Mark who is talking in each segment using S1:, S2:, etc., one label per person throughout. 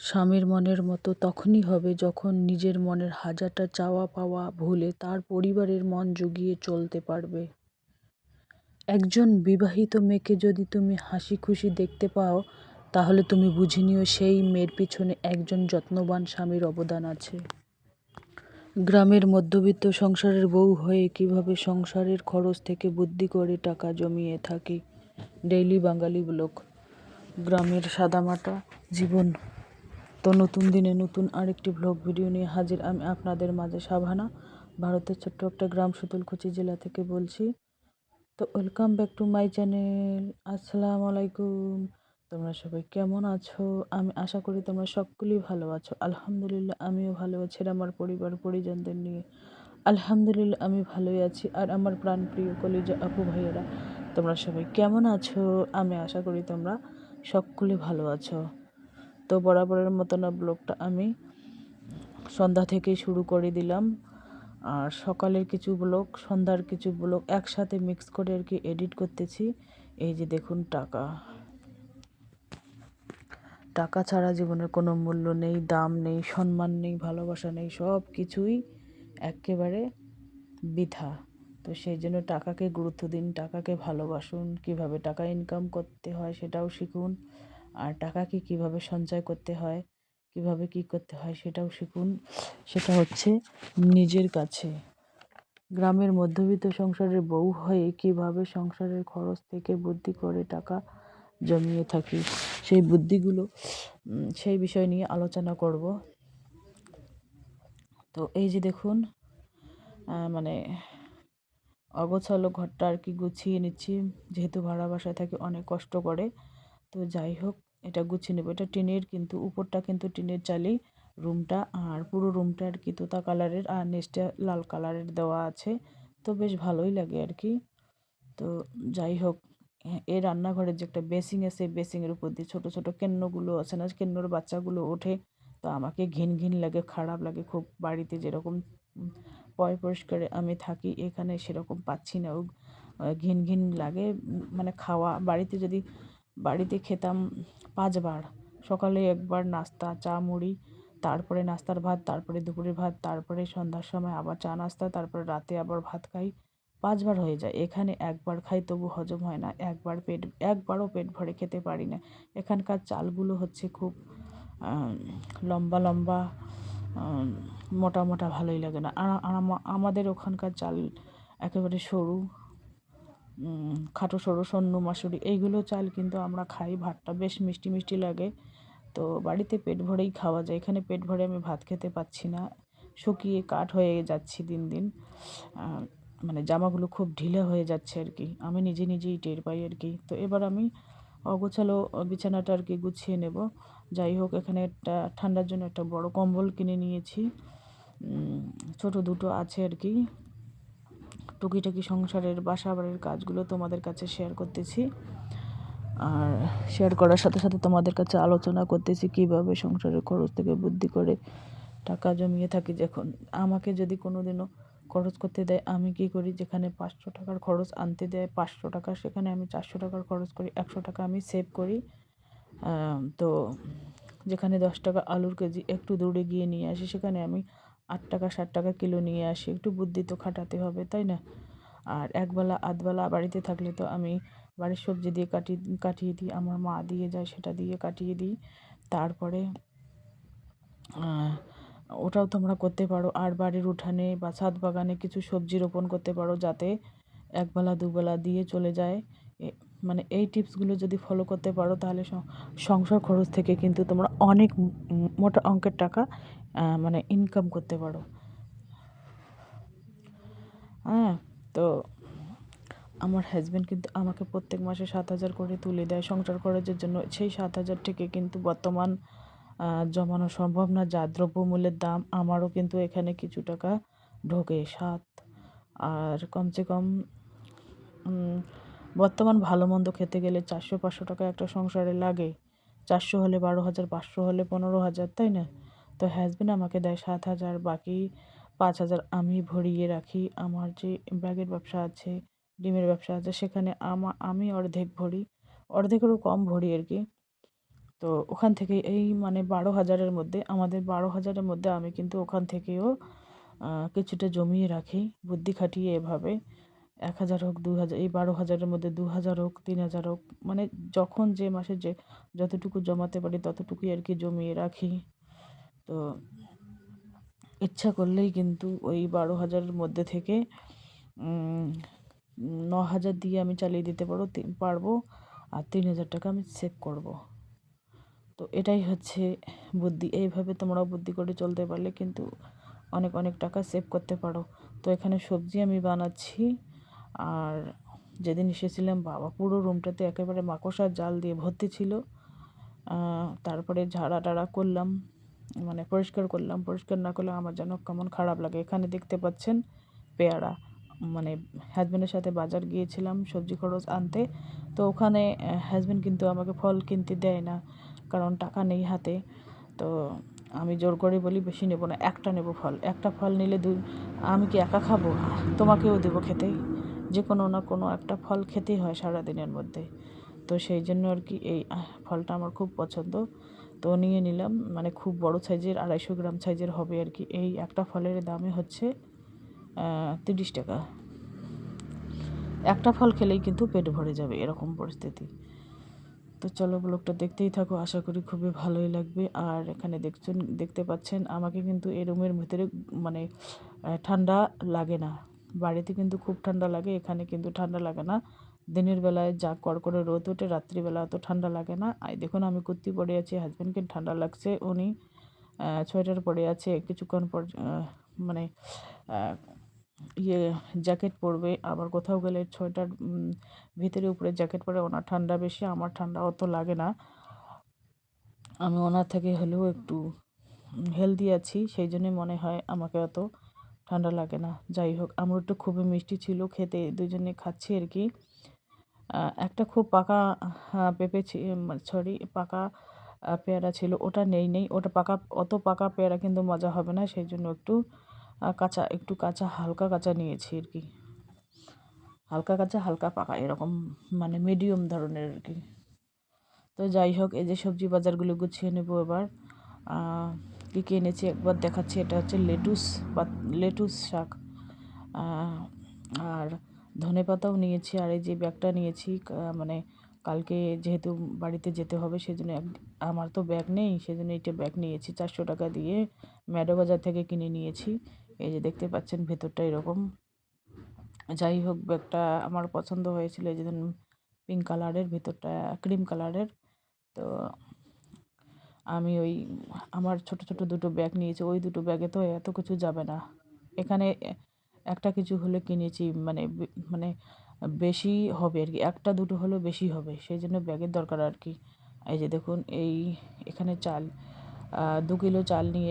S1: স্বামীর মনের মতো তখনই হবে যখন নিজের মনের হাজারটা চাওয়া পাওয়া ভুলে তার পরিবারের মন জুগিয়ে চলতে পারবে। একজন বিবাহিত মেয়েকে যদি তুমি হাসি খুশি দেখতে পাও, তাহলে তুমি বুঝে নিও সেই মেয়ের পিছনে একজন যত্নবান স্বামীর অবদান আছে। গ্রামের মধ্যবিত্ত সংসারের বউ হয়ে কিভাবে সংসারের খরচ থেকে বুদ্ধি করে টাকা জমিয়ে থাকি। ডেইলি বাঙালি ব্লগ। গ্রামের সাদামাটা জীবন। তো নতুন দিনে নতুন আরেকটি ব্লগ ভিডিও নিয়ে হাজির আমি আপনাদের মাঝে। সাভানা, ভারতের ছোট্ট একটা গ্রাম শীতলকুচি জেলা থেকে বলছি। তো welcome back to my channel. আসসালামু আলাইকুম। তোমরা সবাই কেমন আছো? আমি আশা করি তোমরা সকলেই ভালো আছো। আলহামদুলিল্লাহ আমিও ভালো আছি আর আমার পরিবার পরিজনদের নিয়ে আলহামদুলিল্লাহ আমি ভালোই আছি। আর আমার প্রাণপ্রিয় কলিজা আপু ভাইয়েরা, তোমরা সবাই কেমন আছো? আমি আশা করি তোমরা সকলে ভালো আছো। তো বরাবরের মতন ব্লগটা আমি সন্ধ্যা থেকেই শুরু করে দিলাম। আর সকালের কিছু ব্লগ, সন্ধ্যার কিছু ব্লগ একসাথে মিক্স করে আর কি এডিট করতেছি। এই যে দেখুন, টাকা ছাড়া জীবনের কোনো মূল্য নেই, দাম নেই, সম্মান নেই, ভালোবাসা নেই, সব কিছুই একেবারে বৃথা। তো সেই জন্য টাকাকে গুরুত্ব দিন, টাকাকে ভালোবাসুন, কিভাবে টাকা ইনকাম করতে হয় সেটাও শিখুন। আর টাকাকে কিভাবে সঞ্চয় করতে হয়, কিভাবে কি করতে হয় সেটাও শিখুন। সেটা হচ্ছে নিজের কাছে। গ্রামের মধ্যবিত্ত সংসারের বউ হয়ে কিভাবে সংসারের খরচ থেকে বুদ্ধি করে টাকা জমিয়ে থাকি, সেই বুদ্ধিগুলো সেই বিষয় নিয়ে আলোচনা করব। তো এই যে দেখুন, মানে অগোছালো ঘরটা আর কি গুছিয়ে নিচ্ছি, যেহেতু ভাড়া বাসায় থাকি অনেক কষ্ট করে। তো যাই হোক, এটা গুছিয়ে নেব। এটা টিনের, কিন্তু উপরটা কিন্তু টিনের চালেই রুমটা, আর পুরো রুমটা আর কি তোতা কালারের আর নিচটা লাল কালারের দেওয়া আছে। তো বেশ ভালোই লাগে আর কি। তো যাই হোক, এই রান্নাঘরের যে একটা বেসিং আছে, বেসিংয়ের উপর দিয়ে ছোটো ছোটো কেন্নগুলো আছে না, কেন্নর বাচ্চাগুলো ওঠে। তো আমাকে ঘিন ঘিন লাগে, খারাপ লাগে খুব। বাড়িতে যেরকম পয় পরিষ্কারে আমি থাকি, এখানে সেরকম পাচ্ছি না। ঘিন ঘিন লাগে। মানে খাওয়া বাড়িতে খেতাম 5 বার। সকালে একবার নাস্তা, চা মুড়ি, তারপরে নাস্তার ভাত, তারপরে দুপুরের ভাত, তারপরে সন্ধ্যার সময় আবার চা নাস্তা, তারপরে রাতে আবার ভাত খাই। 5 বার হয়ে যায়। এখানে একবার খাই তবু হজম হয় না। একবারও পেট ভরে খেতে পারি না। এখানকার চালগুলো হচ্ছে খুব লম্বা লম্বা, মোটা মোটা, ভালোই লাগে না। আর আমাদের ওখানকার চাল একেবারে সরু, খাটো সরু, সন্নু মাসুরি, এইগুলো চাল কিন্তু আমরা খাই। ভাতটা বেশ মিষ্টি মিষ্টি লাগে। তো বাড়িতে পেট ভরেই খাওয়া যায়, এখানে পেট ভরে আমি ভাত খেতে পাচ্ছি না। শুকিয়ে কাঠ হয়ে যাচ্ছি দিন দিন। মানে জামাগুলো খুব ঢিলা হয়ে যাচ্ছে আর কি, আমি নিজেই টের পাই আর কি। তো এবার আমি অগোছালো বিছানাটা আর কি গুছিয়ে নেব। যাই হোক, এখানে একটা ঠান্ডার জন্য একটা বড় কম্বল কিনে নিয়েছি। ছোট দুটো আছে আর কি। টুকিটাকি সংসারের বাসা বাড়ির কাজগুলো তোমাদের কাছে শেয়ার করতেছি। আর শেয়ার করার সাথে সাথে তোমাদের কাছে আলোচনা করতেছি কিভাবে সংসারের খরচ থেকে বুদ্ধি করে টাকা জমিয়ে থাকি। যখন আমাকে যদি কোনো দিনও খরচ করতে দেয়, আমি কি করি, যেখানে 500 টাকার খরচ আনতে দেয় 500 টাকা, সেখানে আমি 400 টাকার খরচ করি, 100 টাকা আমি সেভ করি। তো যেখানে 10 টাকা আলুর কেজি একটু দূরে গিয়ে নিয়ে আসি, সেখানে আমি 8 টাকা 7 টাকা কিলো নিয়ে আসি। একটু বুদ্ধি তো খাটাতে হবে, তাই না? আর একবেলা আধবেলা বাড়িতে থাকলে তো আমি বাড়ির সবজি দিয়ে কাটিয়ে দিই, আমার মা দিয়ে যায়, সেটা দিয়ে কাটিয়ে দিই। তারপরে ওটাও তোমরা করতে পারো। আর বাড়ির উঠানে বা ছাদ বাগানে কিছু সবজি রোপণ করতে পারো, যাতে একবেলা দুবেলা দিয়ে চলে যায়। মানে এই টিপসগুলো যদি ফলো করতে পারো, তাহলে সংসার খরচ থেকে কিন্তু তোমরা অনেক মোটা অঙ্কের টাকা মানে ইনকাম করতে পারো। হ্যাঁ। তো আমার হাজব্যান্ড কিন্তু আমাকে প্রত্যেক মাসে 7,000 করে তুলে দেয় সংসার খরচের জন্য। সেই 7,000 থেকে কিন্তু বর্তমান জমানো সম্ভব না। যা দ্রব্যমূল্যের দাম, আমারও কিন্তু এখানে কিছু টাকা ঢোকে আর কমসে কম বর্তমান ভালো মন্দ খেতে গেলে 400-500 টাকা একটা সংসারে লাগে। 400 হলে 12,000, 500 হলে 15,000, তাই না? তো হাজব্যান্ড আমাকে দেয় 7,000, বাকি 5,000 আমি ভরিয়ে রাখি। আমার যে ব্যাগের ব্যবসা আছে, ডিমের ব্যবসা আছে, সেখানে আমি অর্ধেক ভরি, অর্ধেকেরও কম ভরি আর কি। তো ওখান থেকে এই মানে 12,000-এর মধ্যে, আমাদের 12,000-এর মধ্যে আমি কিন্তু ওখান থেকেও কিছুটা জমিয়ে রাখি বুদ্ধি খাটিয়ে এভাবে। 1,000 হোক, 2,000, এই 12,000-এর মধ্যে 2,000 হোক, 3,000 হোক, মানে যখন যে মাসে যে যতটুকু জমাতে পারি ততটুকুই আর কি জমিয়ে রাখি। তো ইচ্ছা করলেই কিন্তু ওই 12,000-এর মধ্যে থেকে 9,000 দিয়ে আমি চালিয়ে দিতে পারবো, আর 3,000 টাকা আমি সেভ করব। তো এটাই হচ্ছে বুদ্ধি। এইভাবে তোমরাও বুদ্ধি করে চলতে পারলে কিন্তু অনেক অনেক টাকা সেভ করতে পারো। তো এখানে সবজি আমি বানাচ্ছি। আর যেদিন এসেছিলাম, বাবা, পুরো রুমটাতে একেবারে মাকড়সার জাল দিয়ে ভর্তি ছিল। তারপরে ঝাড়া টাড়া করলাম, মানে পরিষ্কার করলাম। পরিষ্কার না করলে আমার যেন কেমন খারাপ লাগে। এখানে দেখতে পাচ্ছেন পেয়ারা, মানে হাজব্যান্ডের সাথে বাজার গিয়েছিলাম সবজি খরচ আনতে। তো ওখানে হাজব্যান্ড কিন্তু আমাকে ফল কিনতে দেয় না, কারণ টাকা নেই হাতে। তো আমি জোর করে বলি বেশি নেব না, একটা নেব ফল। একটা ফল নিলে আমি কি একা খাবো? তোমাকেও দেবো খেতে। যে কোনো না কোনো একটা ফল খেতেই হয় সারাদিনের মধ্যে। তো সেই জন্য আর কি এই ফলটা আমার খুব পছন্দ। তো নিয়ে নিলাম, মানে খুব বড় সাইজের, 250 গ্রাম সাইজের হবে আর কি। এই একটা ফলের দামই হচ্ছে 30 টাকা। একটা ফল খেলেই কিন্তু পেট ভরে যাবে, এরকম পরিস্থিতি। তো চলো, ব্লগটা দেখতেই থাকো, আশা করি খুবই ভালোই লাগবে। আর এখানে দেখতে পাচ্ছেন আমাকে কিন্তু এই রুমের ভিতরে মানে ঠান্ডা লাগে না। বাড়িতে কিন্তু খুব ঠান্ডা লাগে, এখানে কিন্তু ঠান্ডা লাগে না। দিনের বেলায় যা কড়কড়ে রোদ ওঠে, রাত্রিবেলা অত ঠান্ডা লাগে না। আর দেখুন আমি কুর্তি পরে আছি, হাজব্যান্ডকে ঠান্ডা লাগছে, উনি সোয়েটার পরে আছে। কিছুক্ষণ পর মানে জ্যাকেট পরবে। আবার কোথাও গেলে সোয়েটার ভিতরে উপরে জ্যাকেট পরে। ওনার ঠান্ডা বেশি, আমার ঠান্ডা অত লাগে না। আমি ওনার থেকে হলেও একটু হেলদি আছি, সেই জন্যই মনে হয় আমাকে অত ঠান্ডা লাগে না। যাই হোক, আমরুদটা খুবই মিষ্টি ছিল খেতে, দুজনে খাচ্ছি আর কি। একটা খুব পাকা পেঁপে, সরি, পাকা পেয়ারা ছিল, ওটা নেই। ওটা পাকা, অত পাকা পেয়ারা কিন্তু মজা হবে না, সেই জন্য একটু কাঁচা, হালকা কাঁচা নিয়েছি আর কি। হালকা কাঁচা হালকা পাকা এরকম, মানে মিডিয়াম ধরনের আর কি। তো যাই হোক, এই যে সবজি বাজারগুলো গুছিয়ে নেব এবার। কী কী এনেছি একবার দেখাচ্ছি। এটা হচ্ছে লেটুস শাক, আর ধনেপাতাও নিয়েছি। আর এই যে ব্যাগটা নিয়েছি, মানে কালকে যেহেতু বাড়িতে যেতে হবে, সেজন্য আমার তো ব্যাগ নেই, সেজন্য এটা ব্যাগ নিয়েছি 400 টাকা দিয়ে, ম্যাডো বাজার থেকে কিনে নিয়েছি। এই যে দেখতে পাচ্ছেন ভেতরটা এরকম। যাই হোক, ব্যাগটা আমার পছন্দ হয়েছিল, এই যে পিঙ্ক কালারের, ভেতরটা ক্রিম কালারের। তো আমি আমার ছোট ছোট দুটো ব্যাগ নিয়েছি, ওই দুটো ব্যাগে তো এত কিছু যাবে না। এখানে একটা কিছু হলে কিনেছি, মানে মানে বেশি হবে আর কি, একটা দুটো হলেও বেশি হবে, সেই জন্য ব্যাগের দরকার আর কি। এই যে দেখুন, এখানে চাল, 2 কিলো চাল নিয়ে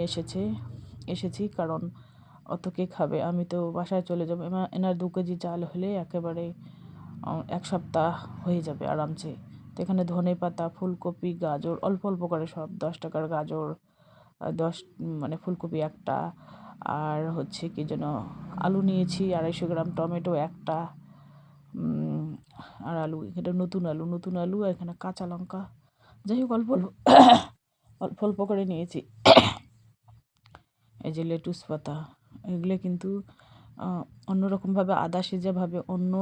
S1: এসেছি, কারণ অত কে খাবে, আমি তো বাসায় চলে যাবো। এনার 2 কেজি চাল হলে একেবারে 1 সপ্তাহ হয়ে যাবে আরামসে। তো এখানে ধনেপাতা, ফুলকপি, গাজর, অল্প অল্প করে সব, 10 টাকার গাজর, 10 মানে ফুলকপি একটা, আর হচ্ছে কি যেন আলু নিয়েছি 250 গ্রাম, টমেটো একটা, আর আলু, এটা নতুন আলু, আর এখানে কাঁচা লঙ্কা। যাই হোক, অল্প অল্প অল্প অল্প করে নিয়েছি। এই যে লেটুস পাতা, এগুলো কিন্তু অন্যরকমভাবে আদা সেজাভাবে অন্য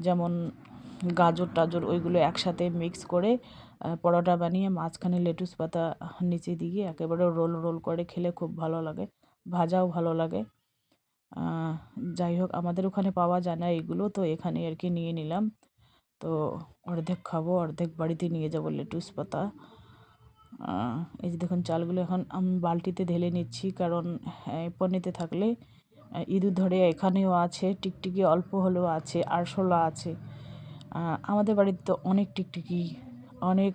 S1: যেমন গাজর টাজর ওইগুলো একসাথে মিক্স করে পরোটা বানিয়ে মাঝখানে লেটুস পাতা নিচে দিয়ে একেবারে রোল রোল করে খেলে খুব ভালো লাগে, ভাজাও ভালো লাগে। যাই হোক, আমাদের ওখানে পাওয়া যায় না এগুলো, তো এখানে আর কি নিয়ে নিলাম। তো অর্ধেক খাবো, অর্ধেক বাড়িতে নিয়ে যাবো লেটুস পাতা। এই যে দেখুন, চালগুলো এখন আমি বালতিতে ঢেলে নিচ্ছি, কারণ পনিতে থাকলে ইঁদুর ধরে। এখানেও আছে টিকটিকি, অল্প হলেও আছে, আরশোলা আছে। আমাদের বাড়িতে তো অনেক টিকটিকি, অনেক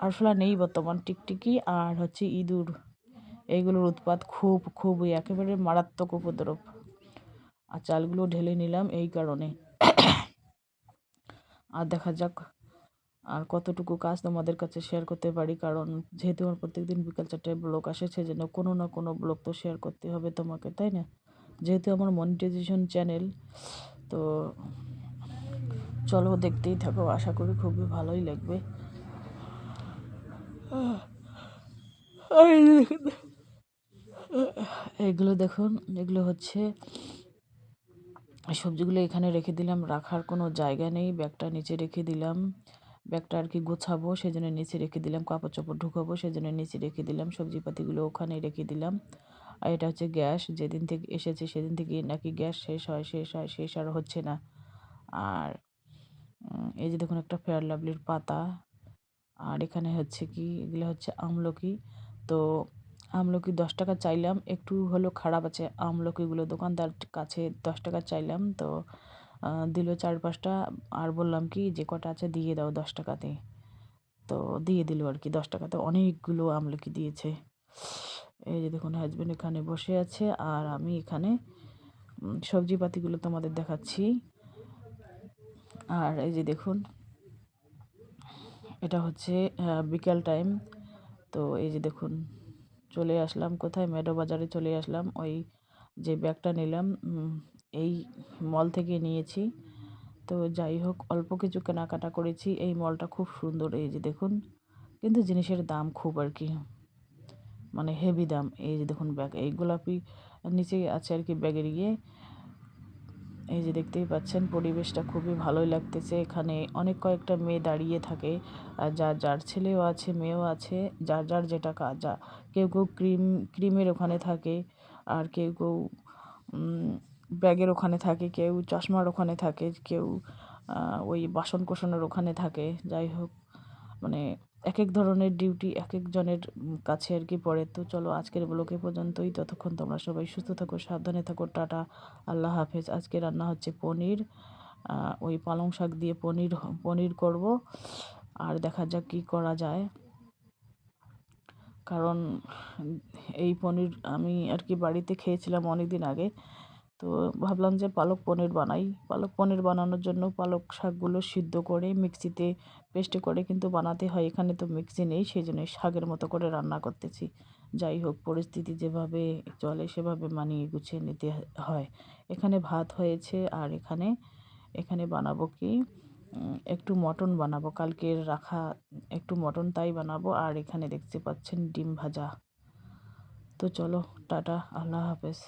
S1: আরশোলা নেই বর্তমান, টিকটিকি আর হচ্ছে ইঁদুর, এইগুলোর উৎপাত খুবই একেবারে মারাত্মক উপদ্রব। আর চালগুলো ঢেলে নিলাম এই কারণে। আর দেখা যাক আর কতটুকু কাজ তোমাদের কাছে শেয়ার করতে পারি, কারণ যেহেতু আমার প্রত্যেকদিন বিকাল 4টায় ব্লগ আসে, সেজন্য কোনো না কোনো ব্লগ তো শেয়ার করতে হবে তোমাকে, তাই না? যেহেতু আমার মনিটাইজেশন চ্যানেল, তো চলো দেখতেই থাকো, আশা করি খুবই ভালোই লাগবে। আর এই যে দেখুন, এগুলো দেখুন, এগুলো হচ্ছে সবজিগুলো এখানে রেখে দিলাম, রাখার কোনো জায়গা নেই, ব্যাগটা নিচে রেখে দিলাম। ব্যাগটা আর কি গোছাবো সেজন্য নিচে রেখে দিলাম, কাপড় চোপড় ঢুকাবো সেজন্য নিচে রেখে দিলাম, সবজিপাতিগুলো ওখানে রেখে দিলাম। আর এটা হচ্ছে গ্যাস, যেদিন থেকে এসেছে সেদিন থেকে নাকি গ্যাস শেষ হয়, শেষ হয়, শেষ আর হচ্ছে না। আর এই যে দেখুন একটা ফেয়ার লাভলির পাতা। আর এখানে হচ্ছে কি, এগুলো হচ্ছে আমলকি। তো আমলকি 10 টাকা চাইলাম, একটু হলেও খারাপ আছে আমলকিগুলো, দোকানদার কাছে 10 টাকা চাইলাম, তো দিল 4-5টা। আর বললাম কি যে কটা আছে দিয়ে দাও 10 টাকাতে, তো দিয়ে দিল আর কি 10 টাকাতে, অনেকগুলো আমলকি দিয়েছে। এই যে দেখুন হাজবেন্ড এখানে বসে আছে, আর আমি এখানে সবজিপাতিগুলো তোমাদের দেখাচ্ছি। আর এই যে দেখুন, এটা হচ্ছে বিকাল টাইম। তো এই যে দেখুন চলে আসলাম কোথায়, মেডো বাজারে চলে আসলাম। ওই যে ব্যাগটা নিলাম এই মল থেকে নিয়েছি। তো যাই হোক, অল্প কিছু কেনাকাটা করেছি। এই মলটা খুব সুন্দর, এই যে দেখুন, কিন্তু জিনিসের দাম খুব আর কি, মানে হেভি দাম। এই যে দেখুন ব্যাগ, এই গোলাপি নিচে আছে আর কি ব্যাগের ইয়ে। এই যে দেখতেই পাচ্ছেন, পরিবেশটা খুবই ভালোই লাগতেছে। এখানে অনেক কয়েকটা মেয়ে দাঁড়িয়ে থাকে, আর যার ছেলেও আছে, মেয়েও আছে, যার যেটা কাজ। কেউ কেউ ক্রিমের ওখানে থাকে, আর কেউ কেউ ব্যাগের ওখানে থাকে, কেউ চশমার ওখানে থাকে, কেউ ওই বাসন কোসনের ওখানে থাকে। যাই হোক, মানে এক এক ধরনের ডিউটি এক একজনের কাছে আর কি পড়ে। তো চলো আজকের ব্লগ এ পর্যন্তই। ততক্ষণ তোমরা সবাই সুস্থ থাকো, সাবধানে থাকো, টাটা, আল্লাহ হাফেজ। আজকে রান্না হচ্ছে পনির, ওই পালং শাক দিয়ে পনির করব। আর দেখা যাক কী করা যায়, কারণ এই পনির আমি আর কি বাড়িতে খেয়েছিলাম অনেক দিন আগে। তো ভাবলাম যে পালক পনির বানাই। পালক পনির বানানোর জন্য পালক শাকগুলো সিদ্ধ করে মিক্সিতে পেস্ট করে কিন্তু বানাতে হয়, এখানে তো মিক্সি নেই, সেই জন্য শাকের মতো করে রান্না করতেছি। যাই হোক, পরিস্থিতি যেভাবে চলে সেভাবে মানিয়ে গুছিয়ে নিতে হয়। এখানে ভাত হয়েছে, আর এখানে এখানে বানাবো কি, একটু মটন বানাবো, কালকের রাখা একটু মটন তাই বানাবো। আর এখানে দেখতে পাচ্ছেন ডিম ভাজা। তো চলো টাটা, আল্লাহ হাফেজ।